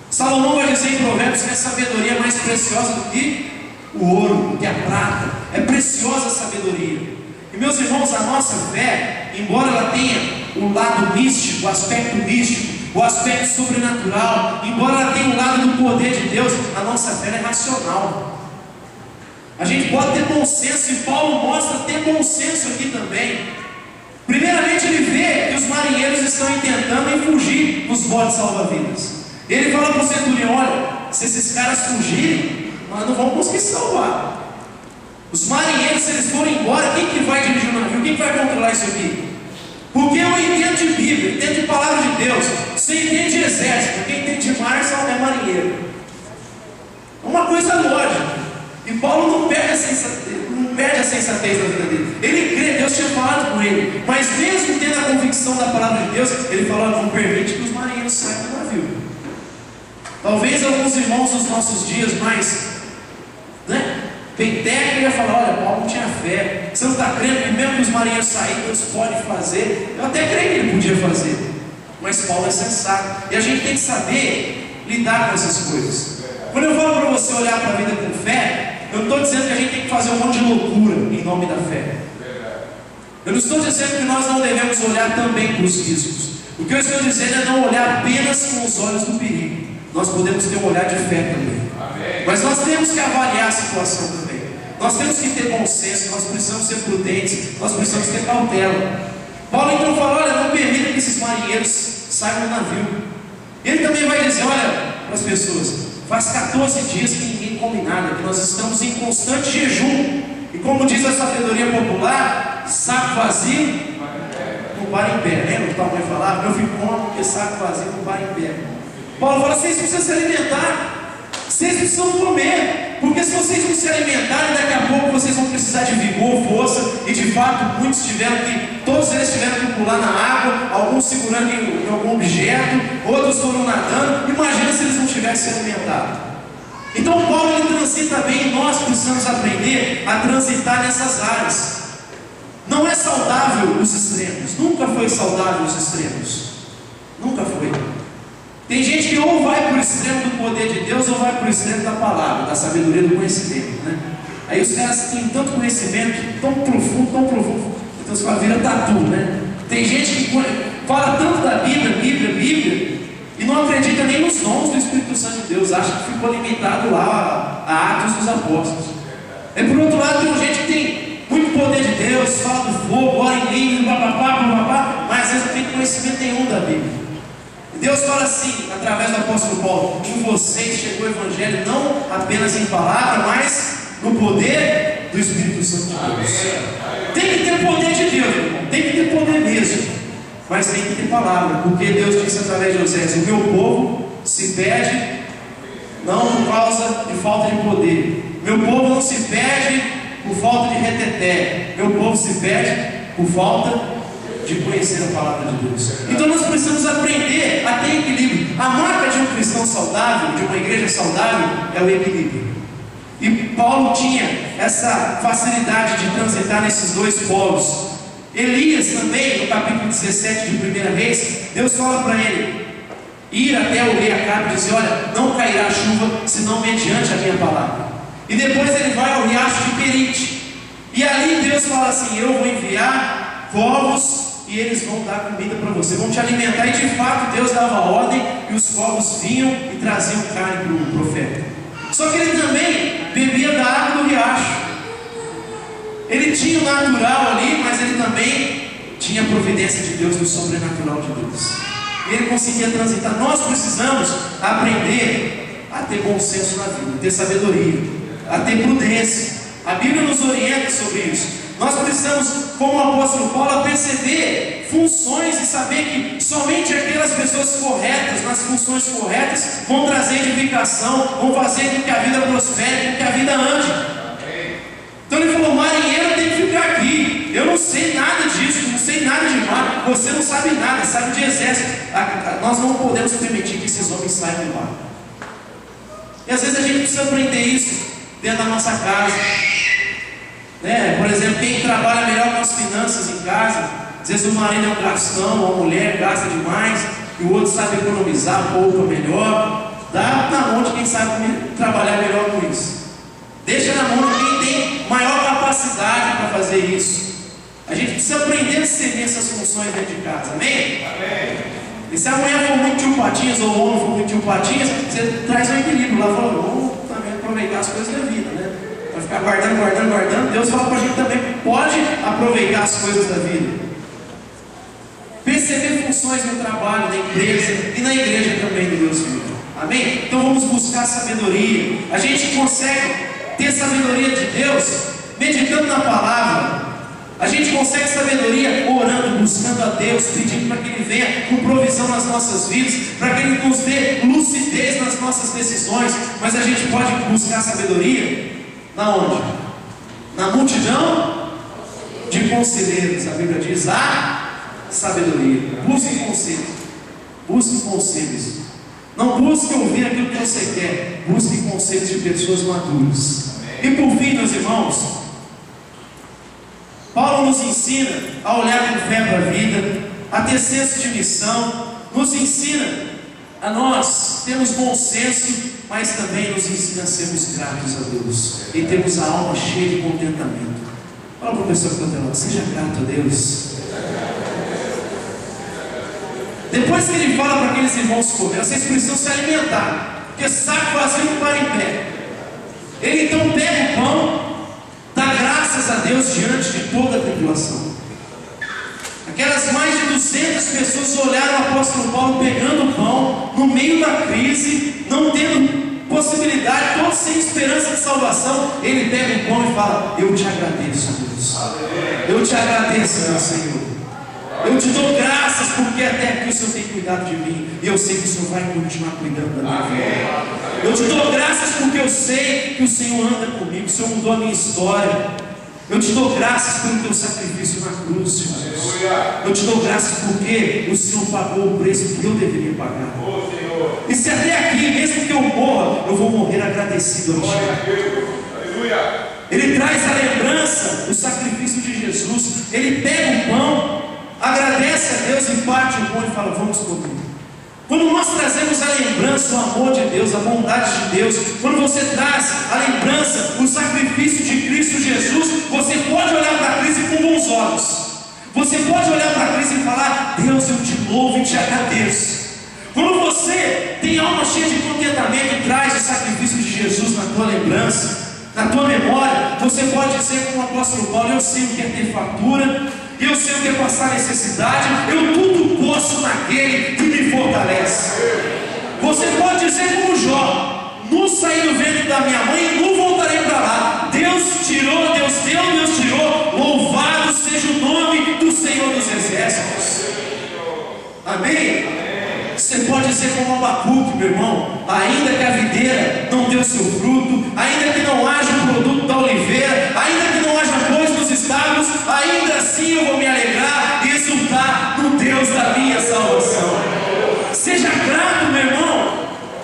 Salomão vai dizer em Provérbios que a sabedoria é mais preciosa do que o ouro, do que a prata. É preciosa a sabedoria. E meus irmãos, a nossa fé, embora ela tenha o lado místico, o aspecto místico, o aspecto sobrenatural, embora ela tenha o lado do poder de Deus, a nossa fé é racional. A gente pode ter bom senso, e Paulo mostra ter bom senso aqui também. Primeiramente, ele vê que os marinheiros estão tentando fugir dos botes salva-vidas. Ele fala para o centurião: olha, se esses caras fugirem, nós não vamos conseguir salvar. Os marinheiros, se eles forem embora, quem que vai dirigir o navio? Quem que vai controlar isso aqui? Porque eu entendo de Bíblia, entendo de palavra de Deus. Você entende de exército, quem entende de mar é marinheiro. É uma coisa lógica. E Paulo não perde a sensatez da vida dele. Ele crê, Deus tinha falado com ele. Mas mesmo tendo a convicção da palavra de Deus, ele falou: não permite que os marinheiros saiam do navio. Talvez alguns irmãos dos nossos dias mais, penteca ia falar: olha, Paulo não tinha fé. Você não está crendo que mesmo que os marinheiros saírem, Deus pode fazer? Eu até creio que ele podia fazer, mas Paulo é sensato, e a gente tem que saber lidar com essas coisas. Quando eu falo para você olhar para a vida com fé, eu não estou dizendo que a gente tem que fazer um monte de loucura em nome da fé. Eu não estou dizendo que nós não devemos olhar também para os riscos. O que eu estou dizendo é não olhar apenas com os olhos do perigo. Nós podemos ter um olhar de fé também. Amém. Mas nós temos que avaliar a situação também. Nós temos que ter bom senso, nós precisamos ser prudentes, nós precisamos ter cautela. Paulo então fala: olha, não permita que esses marinheiros saiam do navio. Ele também vai dizer: olha, para as pessoas, faz 14 dias que ninguém come nada, que nós estamos em constante jejum. E como diz a sabedoria popular, saco vazio não para em pé. Lembra o tal mãe falava? Meu filho come porque saco vazio não para em pé. Paulo fala: vocês precisam se alimentar, vocês precisam comer, porque se vocês não se alimentarem, daqui a pouco vocês vão precisar de vigor, força. E de fato todos eles tiveram que pular na água, alguns segurando em algum objeto, outros foram nadando. Imagina se eles não tivessem se alimentado. Então Paulo ele transita bem, e nós precisamos aprender a transitar nessas áreas. Não é saudável os extremos, nunca foi saudável os extremos, nunca foi. Tem gente que ou vai para o extremo do poder de Deus, ou vai para o extremo da palavra, da sabedoria, do conhecimento, né? Aí os caras têm tanto conhecimento, tão profundo, então você fala, vira tatu, né? Tem gente que fala tanto da Bíblia, e não acredita nem nos dons do Espírito Santo de Deus, acha que ficou limitado lá a Atos dos Apóstolos. E por outro lado, tem gente que tem muito poder de Deus, fala do fogo, ora em língua, papapá, mas às vezes não tem conhecimento nenhum da Bíblia. E Deus fala assim, através do apóstolo Paulo: em vocês chegou o Evangelho não apenas em palavra, mas no poder do Espírito Santo de Deus. Tem que ter poder de Deus, irmão, tem que ter poder mesmo. Mas tem que ter palavra, porque Deus disse através de Osés: o meu povo se perde não por causa de falta de poder, meu povo não se perde por falta de reteté, meu povo se perde por falta de conhecer a palavra de Deus. Então nós precisamos aprender a ter equilíbrio. A marca de um cristão saudável, de uma igreja saudável, é o equilíbrio. E Paulo tinha essa facilidade de transitar nesses dois polos. Elias também, no capítulo 17 de 1 Reis, Deus fala para ele ir até o rei Acabe e dizer: olha, não cairá chuva, senão mediante a minha palavra. E depois ele vai ao riacho de Querite, e ali Deus fala assim: eu vou enviar corvos e eles vão dar comida para você, vão te alimentar. E de fato Deus dava ordem, e os corvos vinham e traziam carne para o profeta. Só que ele também bebia da água do riacho. Ele tinha o natural ali, mas ele também tinha a providência de Deus, do sobrenatural de Deus. E ele conseguia transitar. Nós precisamos aprender a ter bom senso na vida, ter sabedoria, a ter prudência. A Bíblia nos orienta sobre isso. Nós precisamos, como o apóstolo Paulo, perceber funções e saber que somente aquelas pessoas corretas, nas funções corretas, vão trazer edificação, vão fazer com que a vida prospere, com que a vida ande. Então ele falou: marinheiro tem que ficar aqui. Eu não sei nada disso, não sei nada de mar. Você não sabe nada, sabe de exército. Nós não podemos permitir que esses homens saiam do mar. E às vezes a gente precisa aprender isso dentro da nossa casa. Por exemplo, quem trabalha melhor com as finanças em casa, às vezes o marido é um gastão, ou a mulher gasta demais, e o outro sabe economizar, poupa melhor. Dá na mão de quem sabe trabalhar melhor com isso. Deixa na mão de quem tem maior capacidade para fazer isso. A gente precisa aprender a servir essas funções dentro de casa, amém? Amém. E se a mulher for muito tio Patinhas, ou o homem for muito tio Patinhas, você traz um equilíbrio lá, fala: vamos também aproveitar as coisas da vida, né? Vai ficar guardando. Deus fala para a gente também: pode aproveitar as coisas da vida. Perceber funções no trabalho, na empresa e na igreja também do Deus vivo. Amém? Então vamos buscar sabedoria. A gente consegue ter sabedoria de Deus meditando na palavra. A gente consegue sabedoria orando, buscando a Deus, pedindo para que Ele venha com provisão nas nossas vidas, para que Ele nos dê lucidez nas nossas decisões. Mas a gente pode buscar sabedoria na onde? Na multidão de conselheiros. A Bíblia diz: a sabedoria. Busquem conselhos. Não busque ouvir aquilo que você quer, busque conselhos de pessoas maduras. E por fim, meus irmãos, Paulo nos ensina a olhar com fé para a vida, a ter senso de missão, nos ensina a nós termos bom senso, mas também nos ensina a sermos gratos a Deus e termos a alma cheia de contentamento. Fala para o pessoal que está do lado, seja grato a Deus. Depois que ele fala para aqueles irmãos comer, vocês precisam se alimentar, porque saco vazio não para em pé. Ele então pega o pão, dá graças a Deus diante de toda a tribulação. Aquelas mais de 200 pessoas olharam o apóstolo Paulo pegando o pão, no meio da crise, não tendo possibilidade, todos sem esperança de salvação. Ele pega o pão e fala: eu te agradeço, Deus. Eu te agradeço, meu Senhor. Eu te dou graças porque até aqui o Senhor tem cuidado de mim. E eu sei que o Senhor vai continuar cuidando da minha vida. Eu te dou graças porque eu sei que o Senhor anda comigo. O Senhor mudou a minha história. Eu te dou graças pelo teu sacrifício na cruz, Jesus. Eu te dou graças porque o Senhor pagou o preço que eu deveria pagar. E se até aqui, mesmo que eu morra, eu vou morrer agradecido ao Ti. Ele traz a lembrança do sacrifício de Jesus. Ele pega o pão, agradece a Deus e parte o pão e fala: vamos comer. Quando nós trazemos a lembrança, o amor de Deus, a bondade de Deus, quando você traz a lembrança, o sacrifício de Cristo Jesus, você pode olhar para a crise com bons olhos. Você pode olhar para a crise e falar: Deus, eu te louvo e te agradeço. Quando você tem alma cheia de contentamento e traz o sacrifício de Jesus na tua lembrança, na tua memória, você pode dizer como o apóstolo Paulo: eu sei o que é ter fartura, eu sei o que é passar necessidade, eu tudo posso naquele que me fortalece. Você pode dizer como Jó: não saí do ventre da minha mãe e não voltarei para lá. Deus tirou, Deus deu, Deus tirou. Louvado seja o nome do Senhor dos Exércitos. Amém? Você pode dizer como Abacuque, meu irmão: ainda que a videira não dê o seu fruto, ainda que não haja o produto da oliveira, ainda que não haja bois nos estábulos, ainda assim eu vou me alegrar e exultar no Deus da minha salvação. Seja grato, meu irmão.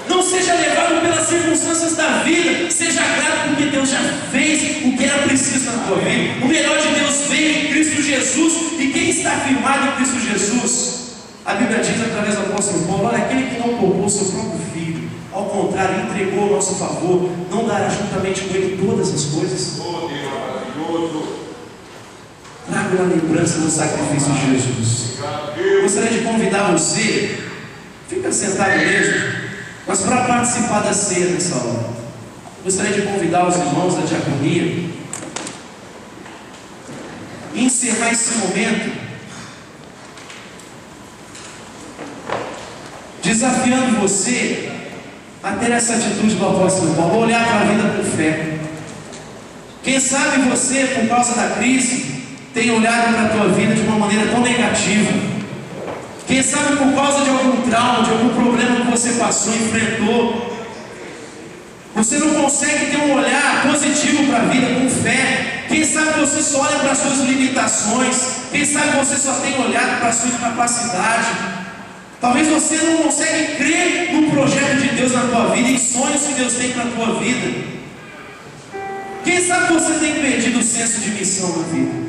Não seja levado pelas circunstâncias da vida. Seja grato porque Deus já fez o que era preciso na tua vida. O melhor de Deus veio em Cristo Jesus. E quem está firmado em Cristo Jesus? A Bíblia diz através do apóstolo Paulo: olha, aquele que não poupou seu próprio filho, ao contrário, entregou ao nosso favor, não dará juntamente com ele todas as coisas? Oh, Deus maravilhoso! Traga a lembrança do sacrifício de Jesus. Gostaria de convidar você, fica sentado mesmo, mas para participar da ceia nessa hora, gostaria de convidar os irmãos da diaconia e encerrar esse momento desafiando você a ter essa atitude do apóstolo Paulo, olhar para a vida com fé. Quem sabe você, por causa da crise, tem olhado para a tua vida de uma maneira tão negativa. Quem sabe por causa de algum trauma, de algum problema que você passou, enfrentou, você não consegue ter um olhar positivo para a vida com fé. Quem sabe você só olha para as suas limitações. Quem sabe você só tem olhado para a sua incapacidade. Talvez você não consegue crer no projeto de Deus na tua vida, em sonhos que Deus tem para a tua vida. Quem sabe você tem perdido o senso de missão na vida.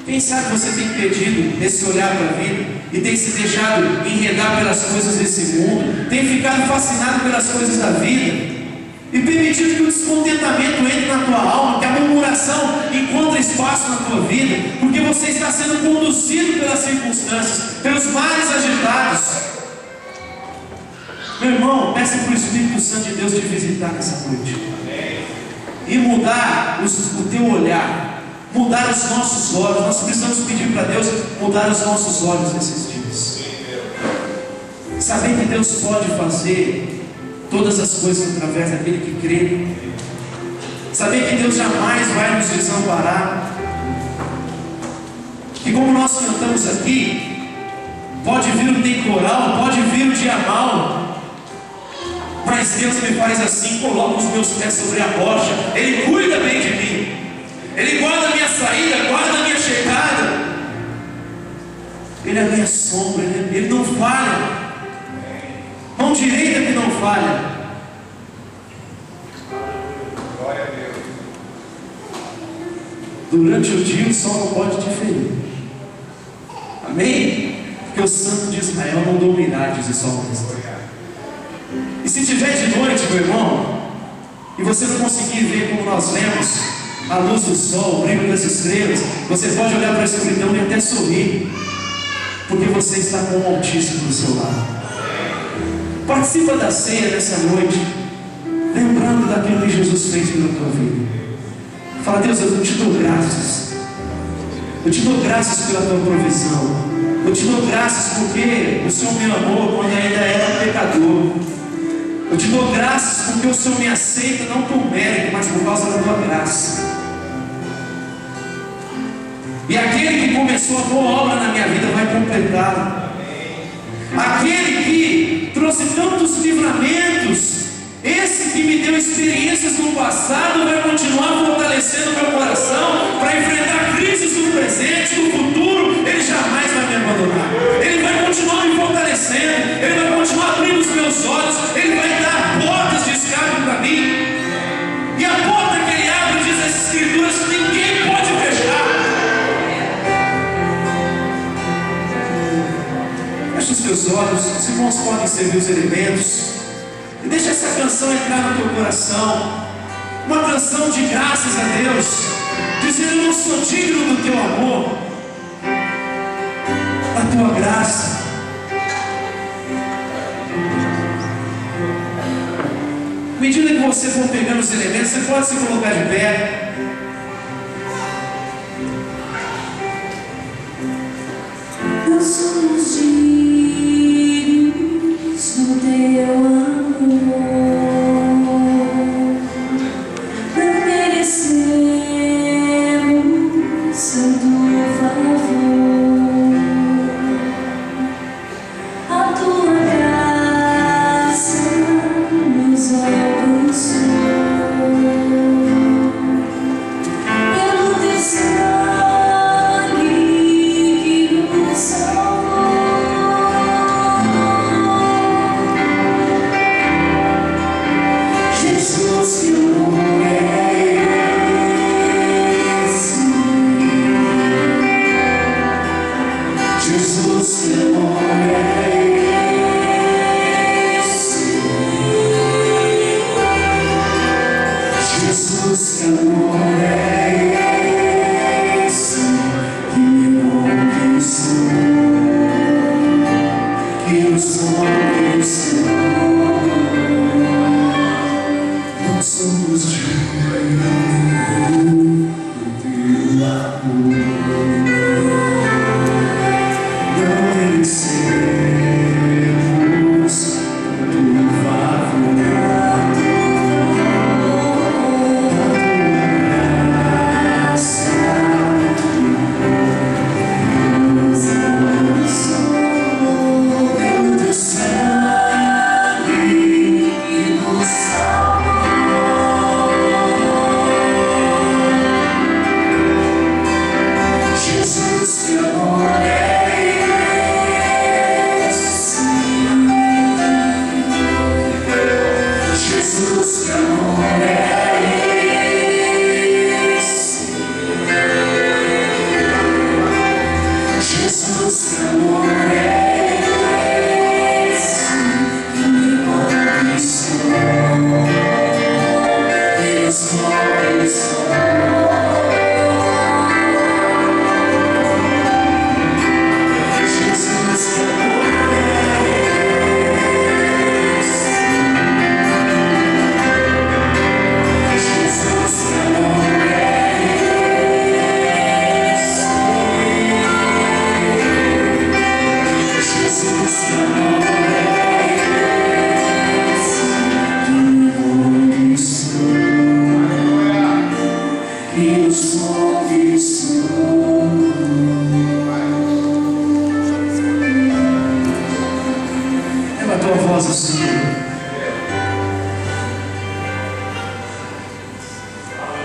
Quem sabe você tem perdido esse olhar para a vida e tem se deixado enredar pelas coisas desse mundo, tem ficado fascinado pelas coisas da vida e permitido que o descontentamento entre na tua alma, que a murmuração encontre espaço na tua vida, porque você está sendo conduzido pelas circunstâncias, pelos mares agitados. Meu irmão, peça para o Espírito Santo de Deus te visitar nessa noite e mudar o teu olhar, mudar os nossos olhos. Nós precisamos pedir para Deus mudar os nossos olhos nesses dias, saber que Deus pode fazer todas as coisas através daquele que crê, saber que Deus jamais vai nos desamparar, que como nós cantamos aqui, pode vir o temporal, pode vir o dia mau, mas Deus me faz assim, coloca os meus pés sobre a rocha, Ele cuida bem de mim, Ele guarda a minha saída, guarda a minha chegada, Ele é a minha sombra, Ele não falha. mão direita que não falha. Glória a Deus. Durante o dia o sol não pode te ferir. Amém? Porque o santo de Israel não dormirá, diz o salmista. E se tiver de noite, meu irmão, e você não conseguir ver como nós vemos a luz do sol, o brilho das estrelas, você pode olhar para a escuridão e até sorrir, porque você está com o Altíssimo do seu lado. Participa da ceia nessa noite, lembrando daquilo que Jesus fez pela tua vida. Fala: Deus, eu te dou graças. Eu te dou graças pela tua provisão. Eu te dou graças porque o Senhor me amou quando ainda era pecador. Eu te dou graças porque o Senhor me aceita não por mérito, mas por causa da tua graça. E aquele que começou a boa obra na minha vida vai completá-la. Aquele que trouxe tantos livramentos, esse que me deu experiências no passado, vai continuar fortalecendo meu coração para enfrentar crises do presente, do futuro. Ele jamais vai me abandonar. Ele vai continuar me fortalecendo. Ele vai continuar abrindo os meus olhos. Ele vai dar portas de escape para mim. E a porta que ele abre, diz as Escrituras, ninguém pode fechar. Feche os teus olhos. Os irmãos podem servir os elementos. E deixa essa canção entrar no teu coração. Uma canção de graças a Deus, dizendo: eu não sou digno do teu amor, da tua graça. À medida que você for pegando os elementos, você pode se colocar de pé. Nós somos dignos do teu amor.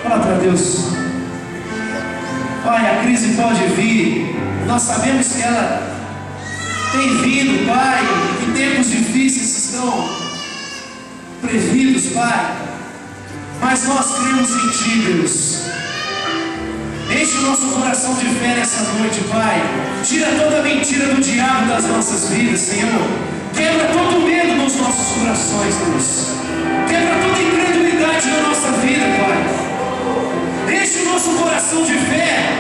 Fala para Deus: Pai, a crise pode vir, nós sabemos que ela tem vindo, Pai, que tempos difíceis estão previstos, Pai, mas nós cremos em Ti, Deus. Enche o nosso coração de fé nessa noite, Pai. Tira toda a mentira do diabo das nossas vidas, Senhor. Quebra todo o medo nos nossos corações, Deus. Quebra toda a incredulidade na nossa vida, Pai. Enche o nosso coração de fé,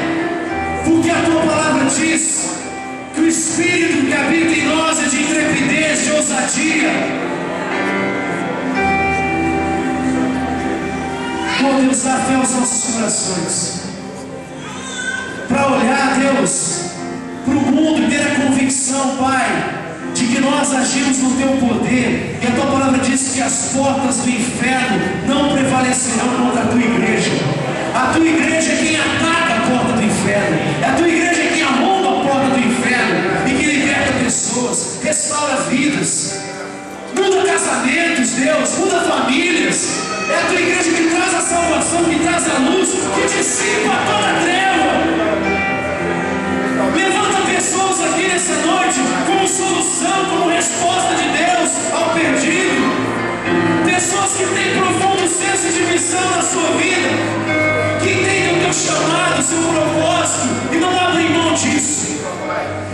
porque a Tua palavra diz que o Espírito que habita em nós é de intrepidez, de ousadia. Oh Deus, dá fé aos nossos corações, para olhar, Deus, para o mundo e ter a convicção, Pai, de que nós agimos no Teu poder. E a Tua palavra diz que as portas do inferno não prevalecerão contra a Tua igreja. A Tua igreja é quem ataca a porta do inferno. A Tua igreja é quem arromba a porta do inferno e que liberta pessoas, restaura vidas, muda casamentos, Deus, muda famílias. É a Tua igreja que traz a salvação, que traz a luz, que dissipa toda a treva. Levanta pessoas aqui nessa noite como solução, como resposta de Deus ao perdido. Pessoas que têm profundo senso de missão na sua vida, que entendem o Teu chamado, o Seu propósito e não abrem mão disso.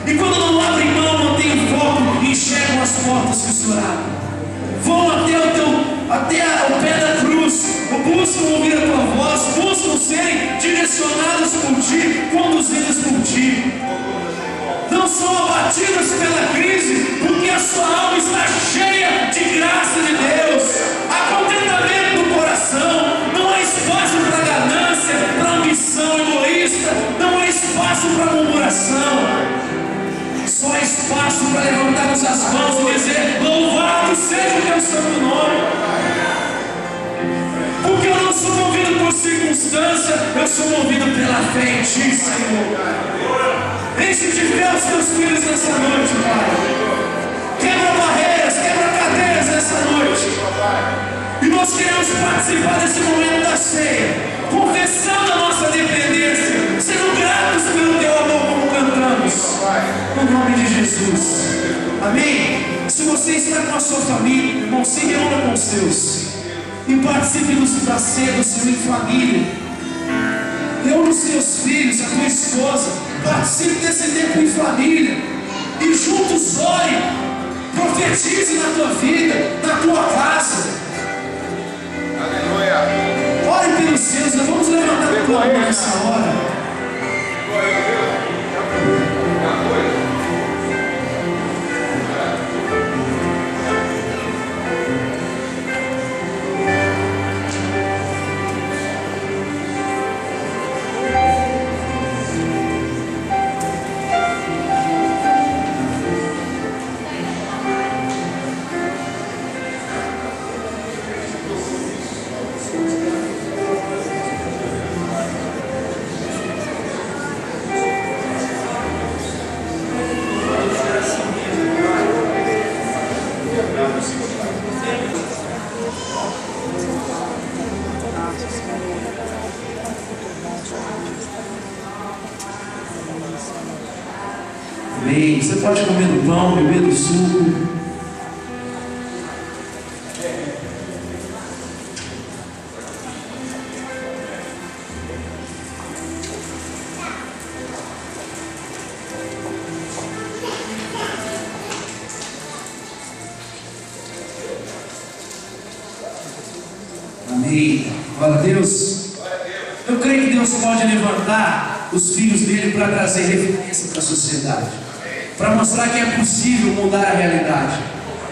E quando não abrem mão, não têm foco, enxergam as portas fissuradas, vão até o pé da cruz, buscam ouvir a Tua voz, buscam serem direcionados por Ti, conduzidos por Ti. Não são abatidas pela crise, porque a sua alma está cheia de graça de Deus. Há contentamento no coração, não há espaço para ganância, para ambição egoísta, não há espaço para murmuração. Só há espaço para levantarmos as mãos e dizer: louvado seja o Teu santo nome. Porque eu não sou movido por circunstância, eu sou movido pela fé em Ti, Senhor. Enche de fé os Teus filhos nessa noite, Pai. Quebra barreiras, quebra cadeias nessa noite. E nós queremos participar desse momento da ceia, confessando a nossa dependência, sendo gratos pelo Teu amor como cantamos. No nome de Jesus. Amém? Se você está com a sua família, irmão, se reúna com os seus e participe da ceia do Senhor em família. Reúna os seus filhos, a tua esposa, participe desse tempo em família e juntos ore, profetize na tua vida, na tua casa. Aleluia. Ore pelos seus, nós vamos levantar a tua mão nessa hora. Amém. Você pode comer do pão, beber do suco. Amém. Glória a Deus. Eu creio que Deus pode levantar os filhos dele para trazer referência para a sociedade, para mostrar que é possível mudar a realidade.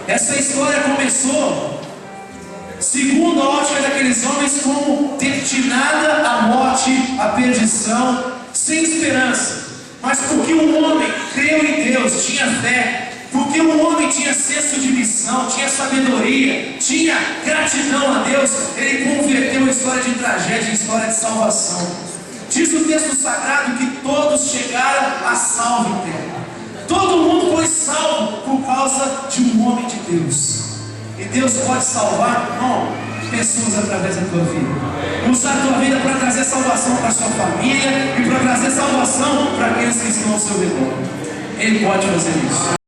Essa história começou, segundo a ótica daqueles homens, como destinada à morte, à perdição, sem esperança. Mas porque um homem creu em Deus, tinha fé, porque um homem tinha senso de missão, tinha sabedoria, tinha gratidão a Deus, ele converteu a história de tragédia em história de salvação. Diz o texto sagrado que todos chegaram a salvo em terra. Todo mundo foi salvo por causa de um homem de Deus. E Deus pode salvar, irmão, pessoas através da tua vida. Usar a tua vida para trazer salvação para a sua família e para trazer salvação para aqueles que estão ao seu redor. Ele pode fazer isso.